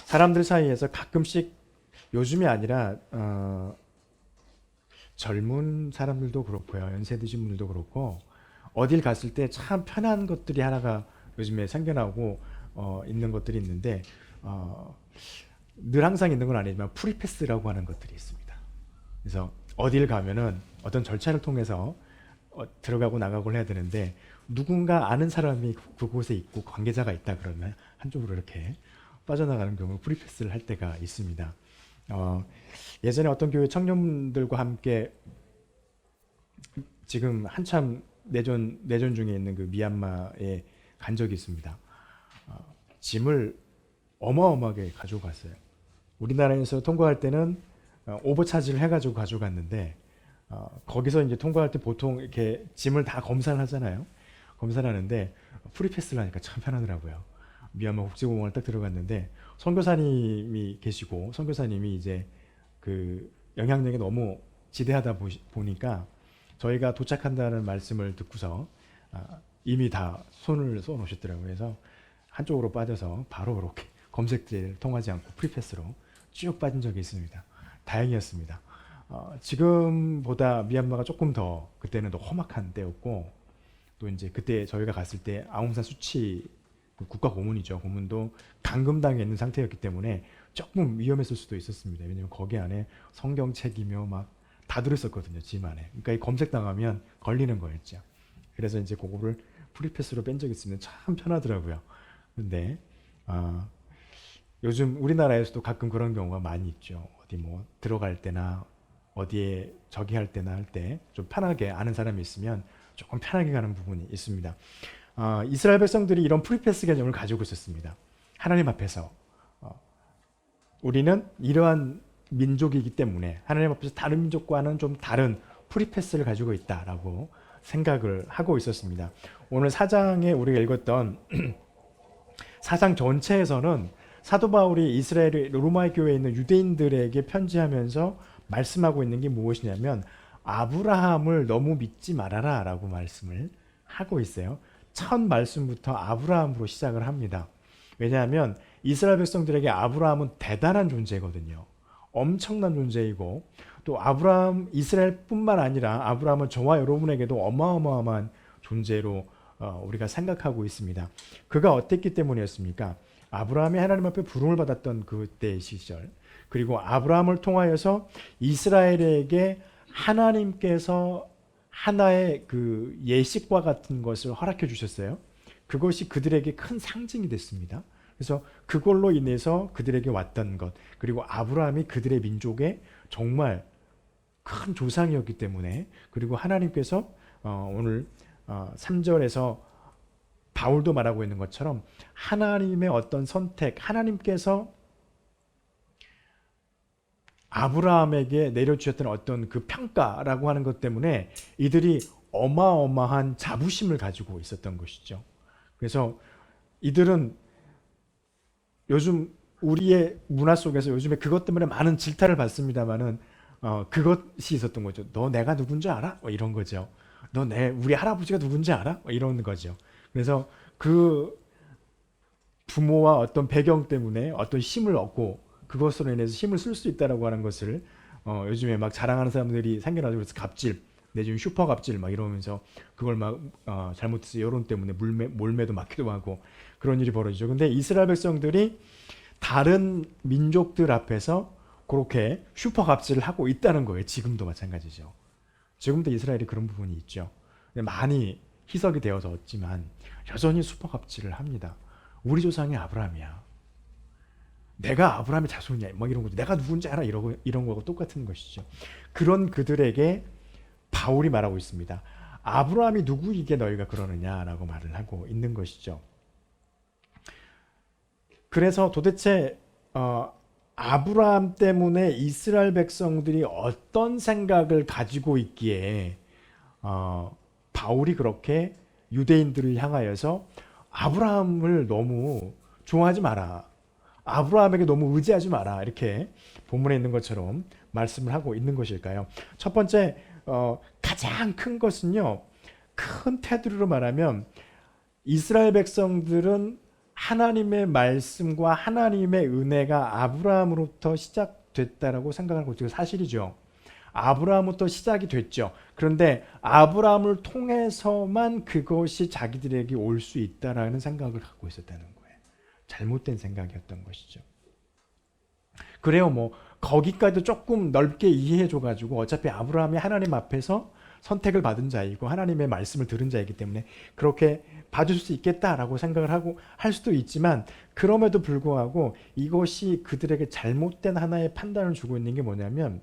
사람들 사이에서 가끔씩 요즘이 아니라 젊은 사람들도 그렇고요. 연세 드신 분들도 그렇고 어딜 갔을 때 참 편한 것들이 하나가 요즘에 생겨나고 있는 것들이 있는데 어, 늘 항상 있는 건 아니지만 프리패스라고 하는 것들이 있습니다. 그래서 어딜 가면은 어떤 절차를 통해서 들어가고 나가고 해야 되는데 누군가 아는 사람이 그곳에 있고 관계자가 있다 그러면 한쪽으로 이렇게 빠져나가는 경우 프리패스를 할 때가 있습니다. 어, 예전에 어떤 교회 청년들과 함께 지금 한참 내전 중에 있는 그 미얀마에 간 적이 있습니다. 짐을 어마어마하게 가지고 갔어요. 우리나라에서 통과할 때는 오버차지를 해가지고 가져갔는데 거기서 이제 통과할 때 보통 이렇게 짐을 다 검사를 하잖아요. 검사를 하는데 프리패스를 하니까 참 편하더라고요. 미얀마 국제공항을 딱 들어갔는데 선교사님이 계시고 선교사님이 이제 그 영향력이 너무 지대하다 보니까 저희가 도착한다는 말씀을 듣고서 이미 다 손을 써 놓으셨더라고요. 그래서 한쪽으로 빠져서 바로 그렇게 검색제를 통하지 않고 프리패스로 쭉 빠진 적이 있습니다. 다행이었습니다. 지금보다 미얀마가 조금 더 그때는 더 험악한 때였고 또 이제 그때 저희가 갔을 때 아웅산 수치 그 국가 고문이죠. 고문도 감금당해 있는 상태였기 때문에 조금 위험했을 수도 있었습니다. 왜냐면 거기 안에 성경책이며 막 다 들었었거든요. 짐 안에. 그러니까 이 검색당하면 걸리는 거였죠. 그래서 이제 그거를 프리패스로 뺀 적이 있으면 참 편하더라고요. 근데 요즘 우리나라에서도 가끔 그런 경우가 많이 있죠. 어디 뭐 들어갈 때나 어디에 저기 할 때나 할 때 좀 편하게 아는 사람이 있으면 조금 편하게 가는 부분이 있습니다. 이스라엘 백성들이 이런 프리패스 개념을 가지고 있었습니다. 하나님 앞에서 우리는 이러한 민족이기 때문에 하나님 앞에서 다른 민족과는 좀 다른 프리패스를 가지고 있다라고 생각을 하고 있었습니다. 오늘 사장에 우리가 읽었던 사장 전체에서는 사도 바울이 이스라엘 로마 교회에 있는 유대인들에게 편지하면서 말씀하고 있는 게 무엇이냐면 아브라함을 너무 믿지 말아라 라고 말씀을 하고 있어요. 첫 말씀부터 아브라함으로 시작을 합니다. 왜냐하면 이스라엘 백성들에게 아브라함은 대단한 존재거든요. 엄청난 존재이고 또 아브라함 이스라엘뿐만 아니라 아브라함은 저와 여러분에게도 어마어마한 존재로 우리가 생각하고 있습니다. 그가 어땠기 때문이었습니까? 아브라함이 하나님 앞에 부름을 받았던 그때의 시절, 그리고 아브라함을 통하여서 이스라엘에게 하나님께서 하나의 그 예식과 같은 것을 허락해 주셨어요. 그것이 그들에게 큰 상징이 됐습니다. 그래서 그걸로 인해서 그들에게 왔던 것, 그리고 아브라함이 그들의 민족의 정말 큰 조상이었기 때문에, 그리고 하나님께서 오늘 3절에서 바울도 말하고 있는 것처럼 하나님의 어떤 선택, 하나님께서 아브라함에게 내려주셨던 어떤 그 평가라고 하는 것 때문에 이들이 어마어마한 자부심을 가지고 있었던 것이죠. 그래서 이들은 요즘 우리의 문화 속에서 요즘에 그것 때문에 많은 질타를 받습니다만은 그것이 있었던 거죠. 너 내가 누군지 알아? 이런 거죠. 우리 할아버지가 누군지 알아? 이런 거죠. 그래서 그 부모와 어떤 배경 때문에 어떤 힘을 얻고 그것으로 인해서 힘을 쓸 수 있다라고 하는 것을 요즘에 막 자랑하는 사람들이 생겨나죠. 그래서 갑질, 내지는 슈퍼 갑질 막 이러면서 그걸 막 잘못해서 여론 때문에 몰매도 맞기도 하고 그런 일이 벌어지죠. 근데 이스라엘 백성들이 다른 민족들 앞에서 그렇게 슈퍼 갑질을 하고 있다는 거예요. 지금도 마찬가지죠. 지금도 이스라엘이 그런 부분이 있죠. 근데 많이 희석이 되어졌지만 여전히 슈퍼 갑질을 합니다. 우리 조상이 아브라함이야. 내가 아브라함의 자손이야. 막 이런 거죠. 내가 누군지 알아. 이런 거하고 똑같은 것이죠. 그런 그들에게 바울이 말하고 있습니다. 아브라함이 누구이게 너희가 그러느냐라고 말을 하고 있는 것이죠. 그래서 도대체 아브라함 때문에 이스라엘 백성들이 어떤 생각을 가지고 있기에 바울이 그렇게 유대인들을 향하여서 아브라함을 너무 좋아하지 마라. 아브라함에게 너무 의지하지 마라. 이렇게 본문에 있는 것처럼 말씀을 하고 있는 것일까요? 첫 번째 가장 큰 것은요. 큰 테두리로 말하면 이스라엘 백성들은 하나님의 말씀과 하나님의 은혜가 아브라함으로부터 시작됐다라고 생각하는 것도 사실이죠. 아브라함부터 시작이 됐죠. 그런데 아브라함을 통해서만 그것이 자기들에게 올 수 있다라는 생각을 갖고 있었다는 거예요. 잘못된 생각이었던 것이죠. 그래요, 뭐 거기까지도 조금 넓게 이해해줘가지고 어차피 아브라함이 하나님 앞에서 선택을 받은 자이고 하나님의 말씀을 들은 자이기 때문에 그렇게 봐줄 수 있겠다라고 생각을 하고 할 수도 있지만, 그럼에도 불구하고 이것이 그들에게 잘못된 하나의 판단을 주고 있는 게 뭐냐면,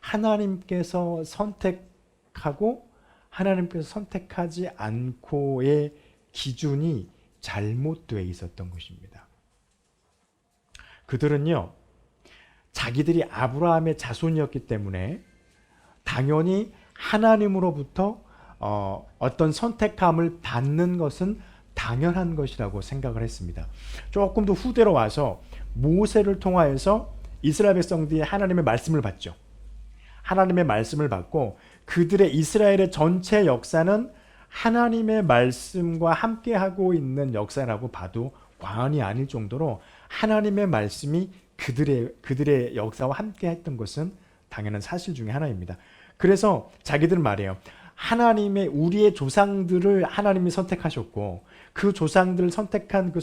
하나님께서 선택하고 하나님께서 선택하지 않고의 기준이 잘못되어 있었던 것입니다. 그들은요, 자기들이 아브라함의 자손이었기 때문에 당연히 하나님으로부터 어떤 선택함을 받는 것은 당연한 것이라고 생각을 했습니다. 조금 더 후대로 와서 모세를 통하여서 이스라엘 백성들이 하나님의 말씀을 받죠. 하나님의 말씀을 받고 그들의 이스라엘의 전체 역사는 하나님의 말씀과 함께하고 있는 역사라고 봐도 과언이 아닐 정도로 하나님의 말씀이 그들의 역사와 함께했던 것은 당연한 사실 중에 하나입니다. 그래서 자기들은 말해요. 하나님의 우리의 조상들을 하나님이 선택하셨고 그 조상들을 선택한 그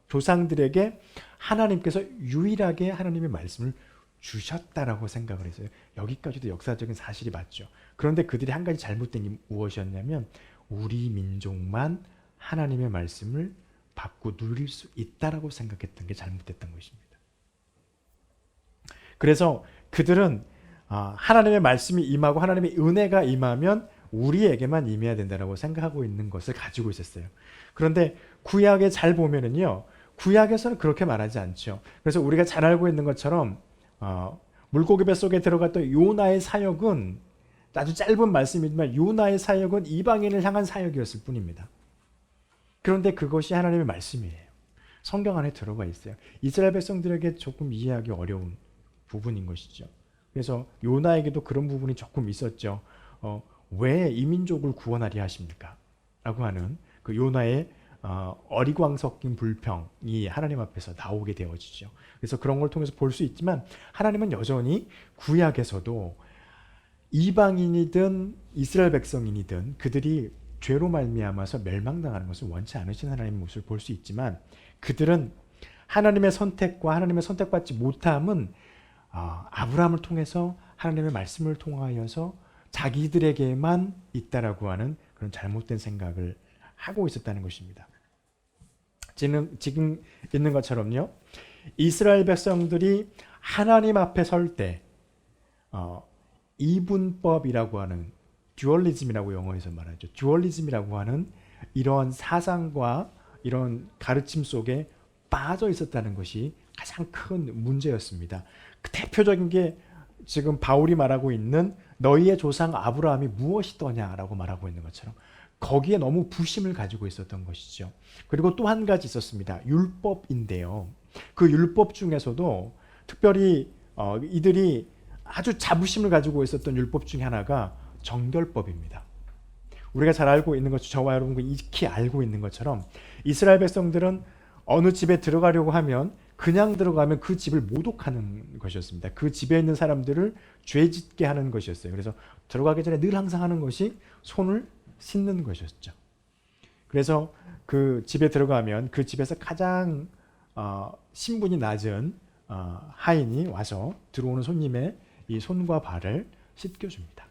조상들에게 하나님께서 유일하게 하나님의 말씀을 주셨다라고 생각을 했어요. 여기까지도 역사적인 사실이 맞죠. 그런데 그들이 한 가지 잘못된 게 무엇이었냐면, 우리 민족만 하나님의 말씀을 받고 누릴 수 있다라고 생각했던 게 잘못됐던 것입니다. 그래서 그들은 하나님의 말씀이 임하고 하나님의 은혜가 임하면 우리에게만 임해야 된다고 생각하고 있는 것을 가지고 있었어요. 그런데 구약에 잘 보면은요, 구약에서는 그렇게 말하지 않죠. 그래서 우리가 잘 알고 있는 것처럼 물고기 뱃속에 들어갔던 요나의 사역은 아주 짧은 말씀이지만 요나의 사역은 이방인을 향한 사역이었을 뿐입니다. 그런데 그것이 하나님의 말씀이에요. 성경 안에 들어가 있어요. 이스라엘 백성들에게 조금 이해하기 어려운 부분인 것이죠. 그래서 요나에게도 그런 부분이 조금 있었죠. 왜 이 민족을 구원하려 하십니까? 라고 하는 그 요나의 어리광 섞인 불평이 하나님 앞에서 나오게 되어지죠. 그래서 그런 걸 통해서 볼 수 있지만, 하나님은 여전히 구약에서도 이방인이든 이스라엘 백성인이든 그들이 죄로 말미암아서 멸망당하는 것을 원치 않으신 하나님의 모습을 볼 수 있지만, 그들은 하나님의 선택과 하나님의 선택받지 못함은 아브라함을 통해서 하나님의 말씀을 통하여서 자기들에게만 있다라고 하는 그런 잘못된 생각을 하고 있었다는 것입니다. 지금 있는 것처럼요, 이스라엘 백성들이 하나님 앞에 설 때 이분법이라고 하는 듀얼리즘이라고 영어에서 말하죠. 듀얼리즘이라고 하는 이런 사상과 이런 가르침 속에 빠져 있었다는 것이 가장 큰 문제였습니다. 그 대표적인 게 지금 바울이 말하고 있는 너희의 조상 아브라함이 무엇이더냐라고 말하고 있는 것처럼 거기에 너무 부심을 가지고 있었던 것이죠. 그리고 또 한 가지 있었습니다. 율법인데요. 그 율법 중에서도 특별히 이들이 아주 자부심을 가지고 있었던 율법 중에 하나가 정결법입니다. 우리가 잘 알고 있는 것, 저와 여러분이 익히 알고 있는 것처럼 이스라엘 백성들은 어느 집에 들어가려고 하면 그냥 들어가면 그 집을 모독하는 것이었습니다. 그 집에 있는 사람들을 죄짓게 하는 것이었어요. 그래서 들어가기 전에 늘 항상 하는 것이 손을 씻는 것이었죠. 그래서 그 집에 들어가면 그 집에서 가장 신분이 낮은 하인이 와서 들어오는 손님의 이 손과 발을 씻겨줍니다.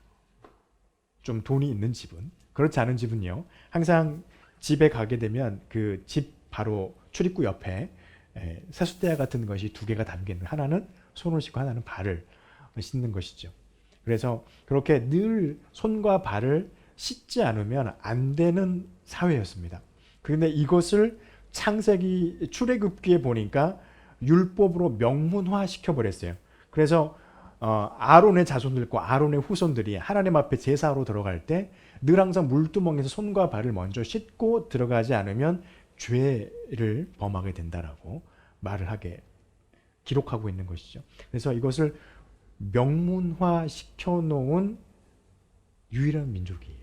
좀 돈이 있는 집은. 그렇지 않은 집은요, 항상 집에 가게 되면 그 집 바로 출입구 옆에 세숫대야 같은 것이 두 개가 담겨 있는, 하나는 손을 씻고 하나는 발을 씻는 것이죠. 그래서 그렇게 늘 손과 발을 씻지 않으면 안 되는 사회였습니다. 그런데 이것을 창세기 출애굽기에 보니까 율법으로 명문화 시켜버렸어요. 그래서 아론의 자손들과 아론의 후손들이 하나님 앞에 제사로 들어갈 때 늘 항상 물두멍에서 손과 발을 먼저 씻고 들어가지 않으면 죄를 범하게 된다라고 말을 하게 기록하고 있는 것이죠. 그래서 이것을 명문화 시켜놓은 유일한 민족이에요.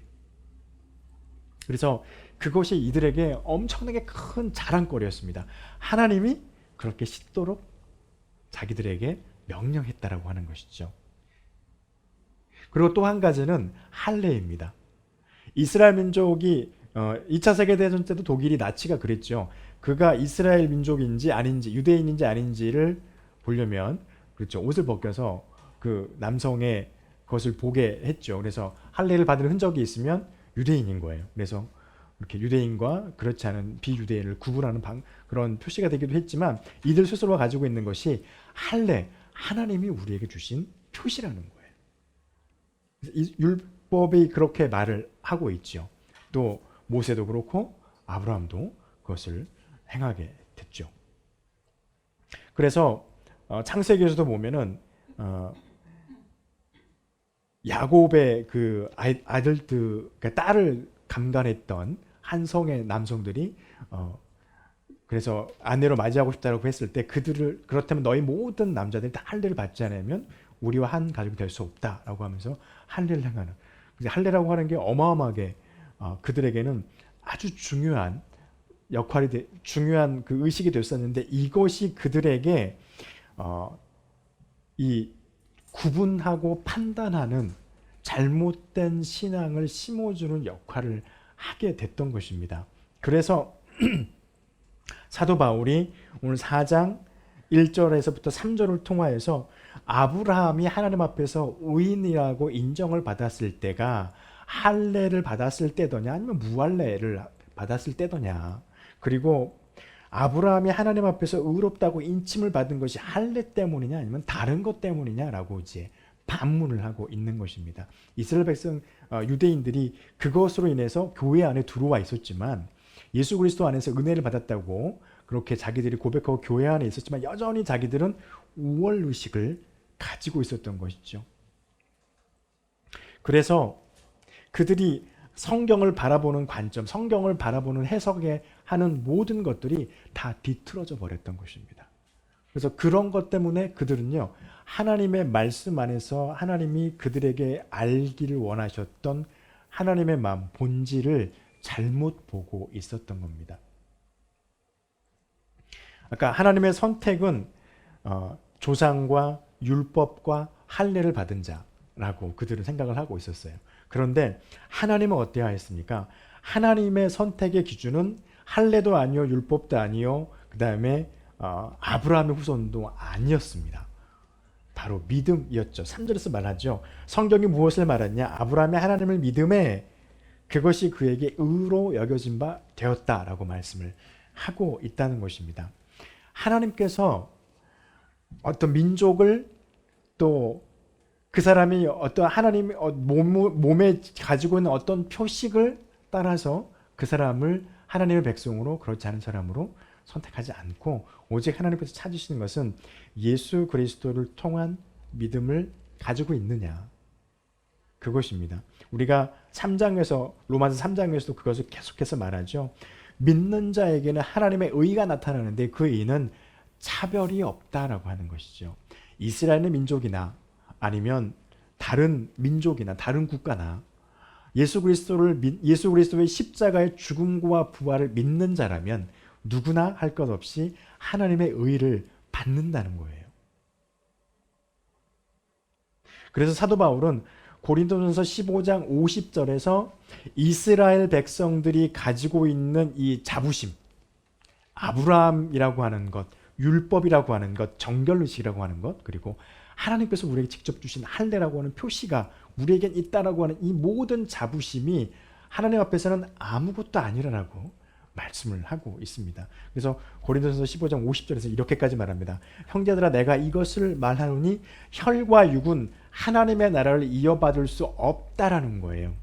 그래서 그것이 이들에게 엄청나게 큰 자랑거리였습니다. 하나님이 그렇게 씻도록 자기들에게 명령했다라고 하는 것이죠. 그리고 또 한 가지는 할례입니다. 이스라엘 민족이 2차 세계대전 때도 독일이 나치가 그랬죠. 그가 이스라엘 민족인지 아닌지 유대인인지 아닌지를 보려면 그렇죠. 옷을 벗겨서 그 남성의 것을 보게 했죠. 그래서 할례를 받은 흔적이 있으면 유대인인 거예요. 그래서 이렇게 유대인과 그렇지 않은 비유대인을 구분하는 그런 표시가 되기도 했지만 이들 스스로가 가지고 있는 것이 할례, 하나님이 우리에게 주신 표시라는 거예요. 이 율법이 그렇게 말을 하고 있죠. 또 모세도 그렇고 아브라함도 그것을 행하게 됐죠. 그래서 창세기에서도 보면은 야곱의 그 아들들, 그러니까 딸을 감간했던 한 성의 남성들이 그래서 아내로 맞이하고 싶다고 했을 때 그들을 그렇다면 너희 모든 남자들이 다 할례를 받지 않으면 우리와 한 가족이 될 수 없다라고 하면서 할례를 행하는. 할례라고 하는 게 어마어마하게 그들에게는 아주 중요한 역할이 중요한 그 의식이 됐었는데 이것이 그들에게 이 구분하고 판단하는 잘못된 신앙을 심어주는 역할을 하게 됐던 것입니다. 그래서 사도 바울이 오늘 4장 1절에서부터 3절을 통하여서 아브라함이 하나님 앞에서 의인이라고 인정을 받았을 때가 할례를 받았을 때더냐 아니면 무할례를 받았을 때더냐, 그리고 아브라함이 하나님 앞에서 의롭다고 인침을 받은 것이 할례 때문이냐 아니면 다른 것 때문이냐라고 이제 반문을 하고 있는 것입니다. 이스라엘 백성 유대인들이 그것으로 인해서 교회 안에 들어와 있었지만 예수 그리스도 안에서 은혜를 받았다고 그렇게 자기들이 고백하고 교회 안에 있었지만 여전히 자기들은 우월 의식을 가지고 있었던 것이죠. 그래서 그들이 성경을 바라보는 관점, 성경을 바라보는 해석에 하는 모든 것들이 다 뒤틀어져 버렸던 것입니다. 그래서 그런 것 때문에 그들은요, 하나님의 말씀 안에서 하나님이 그들에게 알기를 원하셨던 하나님의 마음, 본질을 잘못 보고 있었던 겁니다. 아까 하나님의 선택은 조상과 율법과 할례를 받은 자라고 그들은 생각을 하고 있었어요. 그런데 하나님은 어때야 했습니까? 하나님의 선택의 기준은 할례도 아니요, 율법도 아니요, 그 다음에 아브라함의 후손도 아니었습니다. 바로 믿음이었죠. 3절에서 말하죠. 성경이 무엇을 말하냐? 아브라함이 하나님을 믿음에 그것이 그에게 의로 여겨진 바 되었다라고 말씀을 하고 있다는 것입니다. 하나님께서 어떤 민족을 또 그 사람이 어떤 하나님이 몸에 가지고 있는 어떤 표식을 따라서 그 사람을 하나님의 백성으로 그렇지 않은 사람으로 선택하지 않고 오직 하나님께서 찾으시는 것은 예수 그리스도를 통한 믿음을 가지고 있느냐, 그것입니다. 우리가 3장에서 로마서 3장에서도 그것을 계속해서 말하죠. 믿는 자에게는 하나님의 의가 나타나는데 그 의는 차별이 없다라고 하는 것이죠. 이스라엘의 민족이나 아니면 다른 민족이나 다른 국가나 예수 그리스도의 십자가의 죽음과 부활을 믿는 자라면 누구나 할 것 없이 하나님의 의를 받는다는 거예요. 그래서 사도 바울은 고린도전서 15장 50절에서 이스라엘 백성들이 가지고 있는 이 자부심, 아브라함이라고 하는 것, 율법이라고 하는 것, 정결의식이라고 하는 것, 그리고 하나님께서 우리에게 직접 주신 할례라고 하는 표시가 우리에겐 있다라고 하는 이 모든 자부심이 하나님 앞에서는 아무것도 아니라고 말씀을 하고 있습니다. 그래서 고린도전서 15장 50절에서 이렇게까지 말합니다. 형제들아, 내가 이것을 말하노니 혈과 육은 하나님의 나라를 이어받을 수 없다라는 거예요.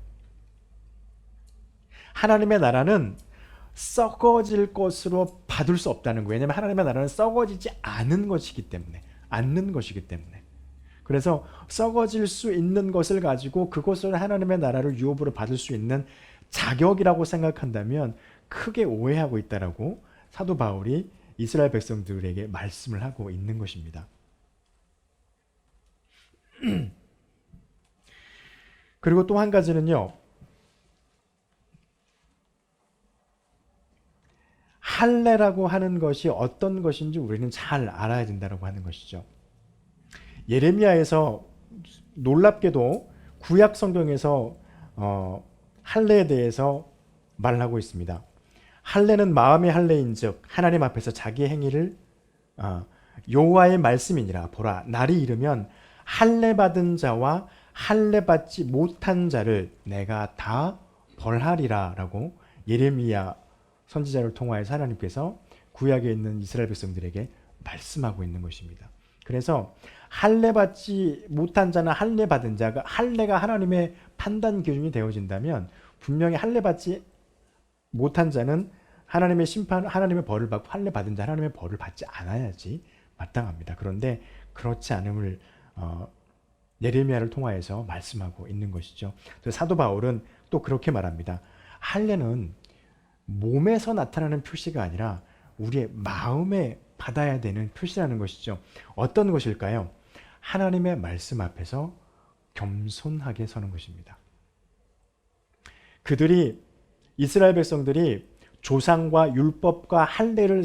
하나님의 나라는 썩어질 것으로 받을 수 없다는 거예요. 왜냐하면 하나님의 나라는 썩어지지 않는 것이기 때문에, 그래서 썩어질 수 있는 것을 가지고 그것을 하나님의 나라를 유업으로 받을 수 있는 자격이라고 생각한다면 크게 오해하고 있다라고 사도 바울이 이스라엘 백성들에게 말씀을 하고 있는 것입니다. 그리고 또 한 가지는요, 할례라고 하는 것이 어떤 것인지 우리는 잘 알아야 된다고 하는 것이죠. 예레미야에서 놀랍게도 구약 성경에서 할례에 대해서 말하고 있습니다. 할례는 마음의 할례인즉 하나님 앞에서 자기 행위를 여호와의 말씀이니라. 보라, 날이 이르면 할례 받은 자와 할례 받지 못한 자를 내가 다 벌하리라라고 예레미야 선지자를 통하여서 하나님께서 구약에 있는 이스라엘 백성들에게 말씀하고 있는 것입니다. 그래서 할례 받지 못한 자나 할례 받은 자가, 할례가 하나님의 판단 기준이 되어진다면 분명히 할례 받지 못한 자는 하나님의 심판, 하나님의 벌을 받고 할례 받은 자 하나님의 벌을 받지 않아야지 마땅합니다. 그런데 그렇지 않음을 예레미야를 통하여서 말씀하고 있는 것이죠. 사도 바울은 또 그렇게 말합니다. 할례는 몸에서 나타나는 표시가 아니라 우리의 마음에 받아야 되는 표시라는 것이죠. 어떤 것일까요? 하나님의 말씀 앞에서 겸손하게 서는 것입니다. 이스라엘 백성들이 조상과 율법과 할례를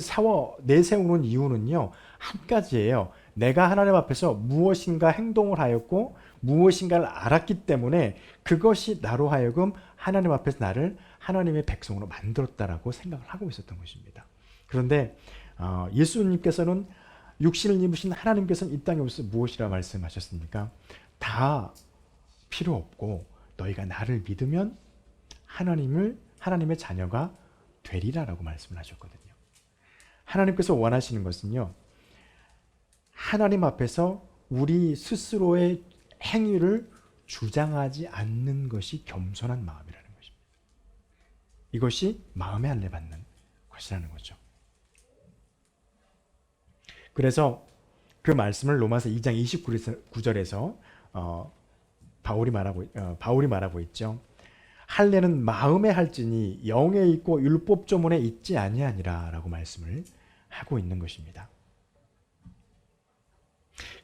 내세우는 이유는요, 한 가지예요. 내가 하나님 앞에서 무엇인가 행동을 하였고 무엇인가를 알았기 때문에 그것이 나로 하여금 하나님 앞에서 나를 하나님의 백성으로 만들었다라고 생각을 하고 있었던 것입니다. 그런데 예수님께서는 육신을 입으신 하나님께서는 이 땅에 오셔서 무엇이라 말씀하셨습니까? 다 필요 없고 너희가 나를 믿으면 하나님의 자녀가 되리라라고 말씀을 하셨거든요. 하나님께서 원하시는 것은요, 하나님 앞에서 우리 스스로의 행위를 주장하지 않는 것이 겸손한 마음이라는 것입니다. 이것이 마음의 할례 받는 것이라는 거죠. 그래서 그 말씀을 로마서 2장 29절에서 바울이 말하고 있죠. 할례는 마음에 할지니 영에 있고 율법 조문에 있지 아니하니라라고 말씀을 하고 있는 것입니다.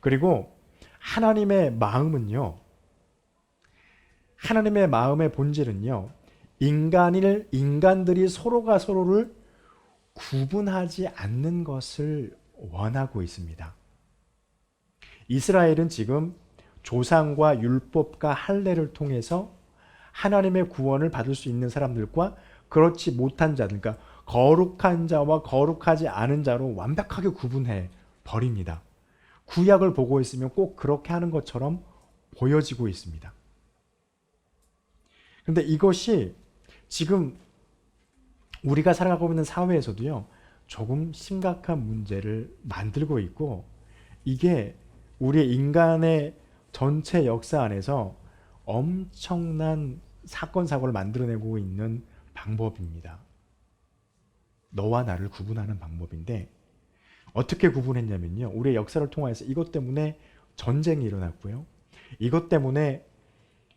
그리고 하나님의 마음의 본질은요, 인간들이 서로가 서로를 구분하지 않는 것을 원하고 있습니다. 이스라엘은 지금 조상과 율법과 할례를 통해서 하나님의 구원을 받을 수 있는 사람들과 그렇지 못한 자들, 그러니까 거룩한 자와 거룩하지 않은 자로 완벽하게 구분해 버립니다. 구약을 보고 있으면 꼭 그렇게 하는 것처럼 보여지고 있습니다. 그런데 이것이 지금 우리가 살아가고 있는 사회에서도요, 조금 심각한 문제를 만들고 있고, 이게 우리 인간의 전체 역사 안에서 엄청난 사건 사고를 만들어내고 있는 방법입니다. 너와 나를 구분하는 방법인데, 어떻게 구분했냐면요, 우리의 역사를 통해서 이것 때문에 전쟁이 일어났고요, 이것 때문에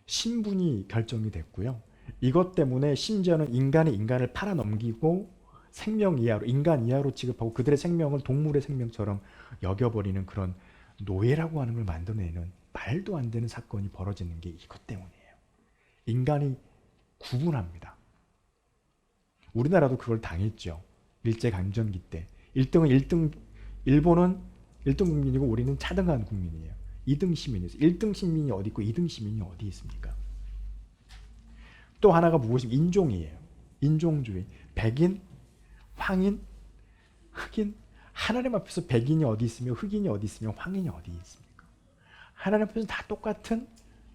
신분이 결정이 됐고요, 이것 때문에 심지어는 인간이 인간을 팔아넘기고 생명 이하로, 인간 이하로 취급하고 그들의 생명을 동물의 생명처럼 여겨버리는 그런 노예라고 하는 걸 만들어내는 말도 안 되는 사건이 벌어지는 게 이것 때문이에요. 인간이 구분합니다. 우리나라도 그걸 당했죠. 일제강점기 때. 일본은 1등 국민이고 우리는 차등한 국민이에요. 2등 시민이에요. 1등 시민이 어디 있고 2등 시민이 어디 있습니까? 또 하나가 무엇이면 인종이에요. 인종주의. 백인, 황인, 흑인. 하나님 앞에서 백인이 어디 있으며 흑인이 어디 있으며 황인이 어디 있습니까? 하나님 앞에서 다 똑같은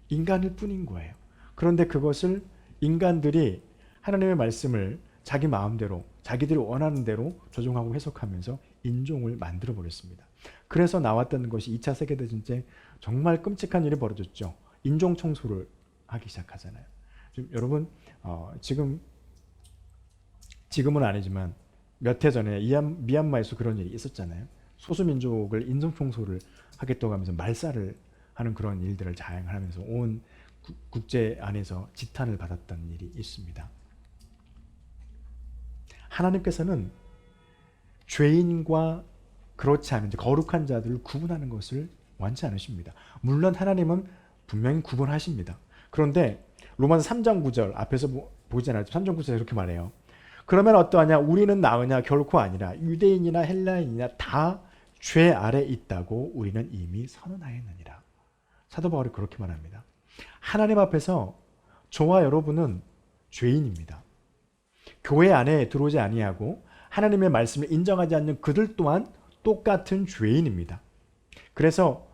인간일 뿐인 거예요. 그런데 그것을 인간들이 하나님의 말씀을 자기 마음대로, 자기들이 원하는 대로 조종하고 해석하면서 인종을 만들어 버렸습니다. 그래서 나왔던 것이 2차 세계대전 때 정말 끔찍한 일이 벌어졌죠. 인종 청소를 하기 시작하잖아요. 여러분, 지금은 아니지만 몇 해 전에 미얀마에서 그런 일이 있었잖아요. 소수민족을 인종 청소를 하겠다고 하면서 말살을 하는 그런 일들을 자행하면서 온 국제 안에서 지탄을 받았던 일이 있습니다. 하나님께서는 죄인과 그렇지 않은 거룩한 자들을 구분하는 것을 원치 않으십니다. 물론 하나님은 분명히 구분하십니다. 그런데 로마서 3장 9절 앞에서 보이지 않았죠. 3장 9절에 이렇게 말해요. 그러면 어떠하냐? 우리는 나으냐? 결코 아니라 유대인이나 헬라인이나 다 죄 아래 있다고 우리는 이미 선언하였느니라. 사도 바울이 그렇게 말합니다. 하나님 앞에서 저와 여러분은 죄인입니다. 교회 안에 들어오지 아니하고 하나님의 말씀을 인정하지 않는 그들 또한 똑같은 죄인입니다. 그래서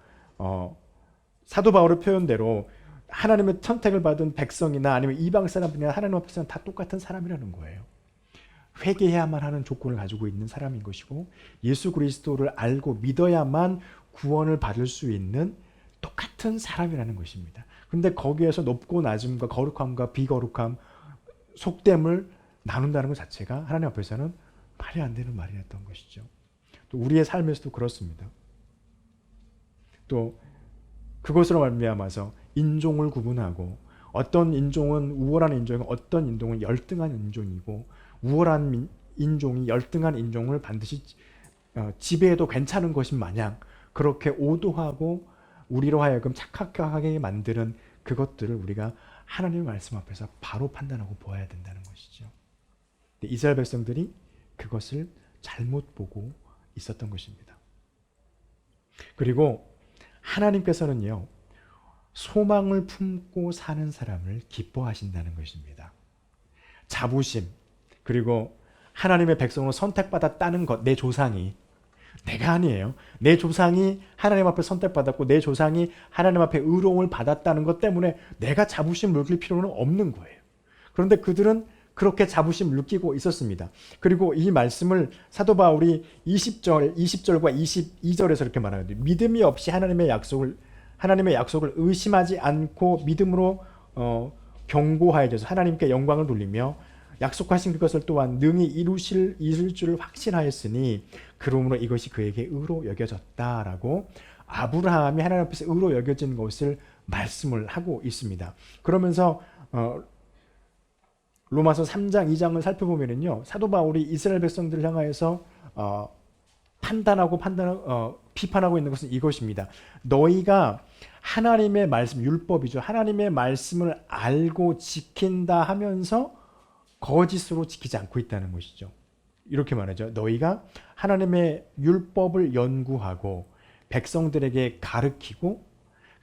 사도 바울의 표현대로 하나님의 선택을 받은 백성이나 아니면 이방 사람들이나 하나님 앞에서는 다 똑같은 사람이라는 거예요. 회개해야만 하는 조건을 가지고 있는 사람인 것이고 예수 그리스도를 알고 믿어야만 구원을 받을 수 있는 똑같은 사람이라는 것입니다. 그런데 거기에서 높고 낮음과 거룩함과 비거룩함, 속됨을 나눈다는 것 자체가 하나님 앞에서는 말이 안 되는 말이었던 것이죠. 또 우리의 삶에서도 그렇습니다. 또 그것으로 말미암아서 인종을 구분하고 어떤 인종은 우월한 인종이고 어떤 인종은 열등한 인종이고 우월한 인종이 열등한 인종을 반드시 지배해도 괜찮은 것인 마냥 그렇게 오도하고 우리로 하여금 착각하게 만드는 그것들을 우리가 하나님의 말씀 앞에서 바로 판단하고 보아야 된다는 것이죠. 이스라엘 백성들이 그것을 잘못 보고 있었던 것입니다. 그리고 하나님께서는요, 소망을 품고 사는 사람을 기뻐하신다는 것입니다. 자부심, 그리고 하나님의 백성으로 선택받았다는 것, 내 조상이, 내가 아니에요. 내 조상이 하나님 앞에 선택받았고 내 조상이 하나님 앞에 의로움을 받았다는 것 때문에 내가 자부심을 느낄 필요는 없는 거예요. 그런데 그들은 그렇게 자부심을 느끼고 있었습니다. 그리고 이 말씀을 사도 바울이 20절과 22절에서 이렇게 말하는데, 믿음이 없이 하나님의 약속을 의심하지 않고 믿음으로 경고하여져서 하나님께 영광을 돌리며 약속하신 그것을 또한 능히 이룰 줄을 확신하였으니 그러므로 이것이 그에게 의로 여겨졌다라고 아브라함이 하나님 앞에서 의로 여겨진 것을 말씀을 하고 있습니다. 그러면서 로마서 3장 2장을 살펴보면요, 사도 바울이 이스라엘 백성들을 향하여서 비판하고 있는 것은 이것입니다. 너희가 하나님의 말씀, 율법이죠. 하나님의 말씀을 알고 지킨다 하면서 거짓으로 지키지 않고 있다는 것이죠. 이렇게 말하죠. 너희가 하나님의 율법을 연구하고 백성들에게 가르치고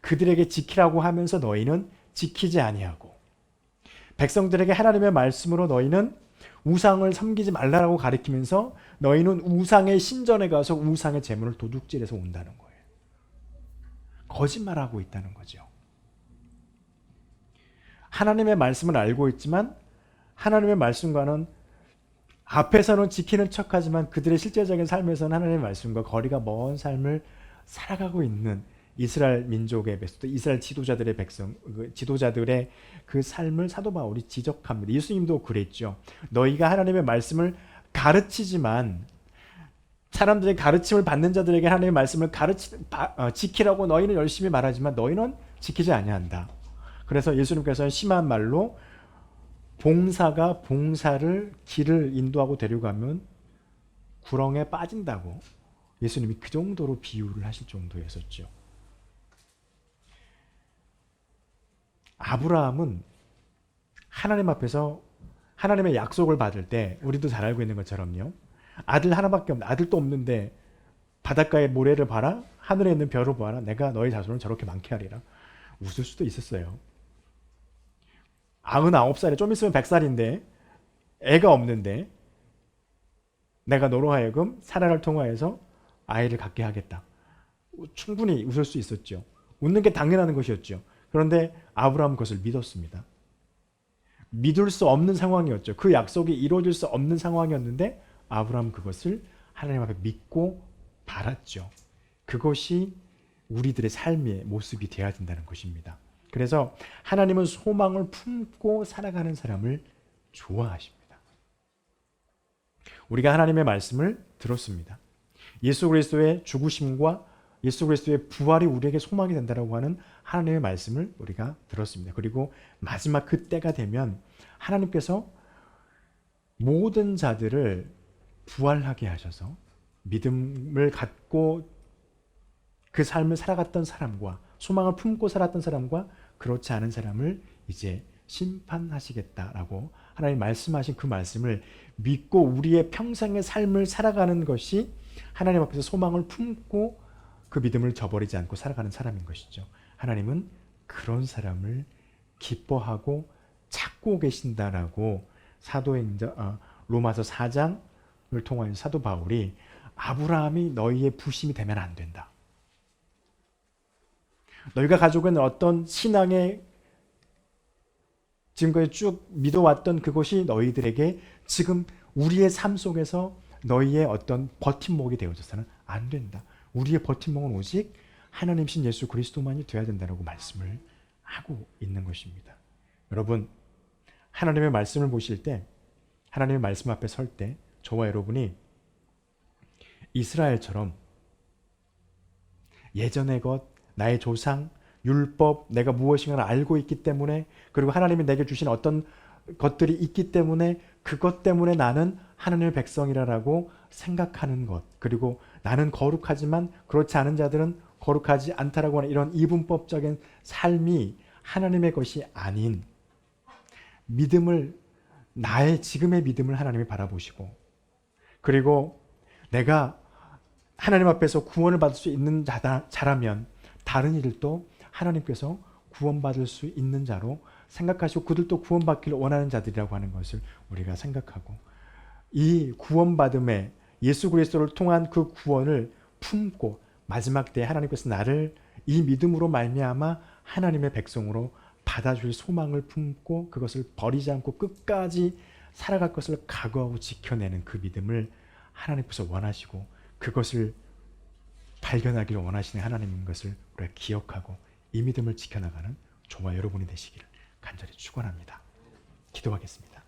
그들에게 지키라고 하면서 너희는 지키지 아니하고, 백성들에게 하나님의 말씀으로 너희는 우상을 섬기지 말라고 가르치면서 너희는 우상의 신전에 가서 우상의 제물을 도둑질해서 온다는 거예요. 거짓말하고 있다는 거죠. 하나님의 말씀을 알고 있지만 하나님의 말씀과는 앞에서는 지키는 척하지만 그들의 실제적인 삶에서는 하나님의 말씀과 거리가 먼 삶을 살아가고 있는 이스라엘 민족의 백성, 이스라엘 지도자들의 지도자들의 그 삶을 사도 바울이 지적합니다. 예수님도 그랬죠. 너희가 하나님의 말씀을 가르치지만, 사람들의 가르침을 받는 자들에게 하나님의 말씀을 지키라고 너희는 열심히 말하지만 너희는 지키지 아니한다. 그래서 예수님께서는 심한 말로 봉사가 봉사를 길을 인도하고 데려가면 구렁에 빠진다고 예수님이 그 정도로 비유를 하실 정도였었죠. 아브라함은 하나님 앞에서 하나님의 약속을 받을 때 우리도 잘 알고 있는 것처럼요, 아들 하나밖에 없는, 아들도 없는데 바닷가의 모래를 봐라, 하늘에 있는 별을 보아라, 내가 너희 자손을 저렇게 많게 하리라. 웃을 수도 있었어요. 99살에 좀 있으면 100살인데 애가 없는데 내가 너로 하여금 사라를 통하여서 아이를 갖게 하겠다. 충분히 웃을 수 있었죠. 웃는 게 당연한 것이었죠. 그런데 아브라함은 그것을 믿었습니다. 믿을 수 없는 상황이었죠. 그 약속이 이루어질 수 없는 상황이었는데 아브라함은 그것을 하나님 앞에 믿고 바랐죠. 그것이 우리들의 삶의 모습이 되어야 된다는 것입니다. 그래서 하나님은 소망을 품고 살아가는 사람을 좋아하십니다. 우리가 하나님의 말씀을 들었습니다. 예수 그리스도의 죽으심과 예수 그리스도의 부활이 우리에게 소망이 된다라고 하는 하나님의 말씀을 우리가 들었습니다. 그리고 마지막 그때가 되면 하나님께서 모든 자들을 부활하게 하셔서 믿음을 갖고 그 삶을 살아갔던 사람과 소망을 품고 살았던 사람과 그렇지 않은 사람을 이제 심판하시겠다라고 하나님 말씀하신 그 말씀을 믿고 우리의 평생의 삶을 살아가는 것이 하나님 앞에서 소망을 품고 그 믿음을 저버리지 않고 살아가는 사람인 것이죠. 하나님은 그런 사람을 기뻐하고 찾고 계신다라고 로마서 4장을 통하여 사도 바울이 아브라함이 너희의 부심이 되면 안 된다. 너희가 가지고 있는 어떤 신앙의 지금까지 쭉 믿어왔던 그것이 너희들에게 지금 우리의 삶 속에서 너희의 어떤 버팀목이 되어져서는 안 된다. 우리의 버팀목은 오직 하나님신 예수 그리스도만이 되어야 된다고 말씀을 하고 있는 것입니다. 여러분, 하나님의 말씀을 보실 때, 하나님의 말씀 앞에 설 때 저와 여러분이 이스라엘처럼 예전의 것, 나의 조상, 율법, 내가 무엇인가를 알고 있기 때문에, 그리고 하나님이 내게 주신 어떤 것들이 있기 때문에 그것 때문에 나는 하나님의 백성이라고 생각하는 것, 그리고 나는 거룩하지만 그렇지 않은 자들은 거룩하지 않다라고 하는 이런 이분법적인 삶이 하나님의 것이 아닌 믿음을, 나의 지금의 믿음을 하나님이 바라보시고, 그리고 내가 하나님 앞에서 구원을 받을 수 있는 자라면 다른 이들도 하나님께서 구원받을 수 있는 자로 생각하시고 그들도 구원받기를 원하는 자들이라고 하는 것을 우리가 생각하고, 이 구원받음에 예수 그리스도를 통한 그 구원을 품고 마지막 때에 하나님께서 나를 이 믿음으로 말미암아 하나님의 백성으로 받아줄 소망을 품고 그것을 버리지 않고 끝까지 살아갈 것을 각오하고 지켜내는 그 믿음을 하나님께서 원하시고 그것을 발견하기를 원하시는 하나님인 것을 우리가 기억하고 이 믿음을 지켜나가는 저와 여러분이 되시기를 간절히 축원합니다. 기도하겠습니다.